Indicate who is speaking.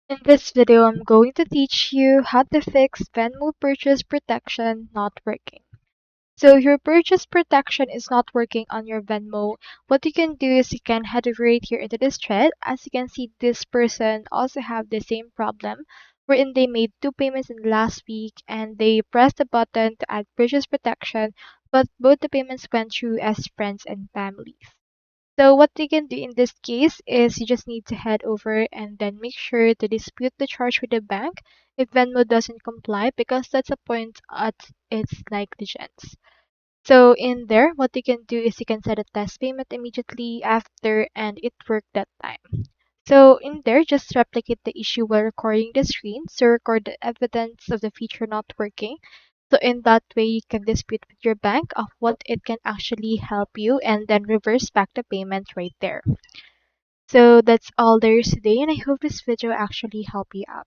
Speaker 1: In this video, I'm going to teach you how to fix Venmo purchase protection not working. So your purchase protection is not working on your Venmo. What you can do is you can head over right here into this thread. As you can see, this person also have the same problem wherein they made two payments in the last week and they pressed the button to add purchase protection, but both the payments went through as friends and family. So what you can do in this case is you just need to head over and then make sure to dispute the charge with the bank if Venmo doesn't comply because that's a point at its negligence. So in there, what you can do is you can set a test payment immediately after and it worked that time. So in there, just replicate the issue while recording the screen. So record the evidence of the feature not working. So in that way, you can dispute with your bank of what it can actually help you and then reverse back the payment right there. So that's all there is today and I hope this video actually helped you out.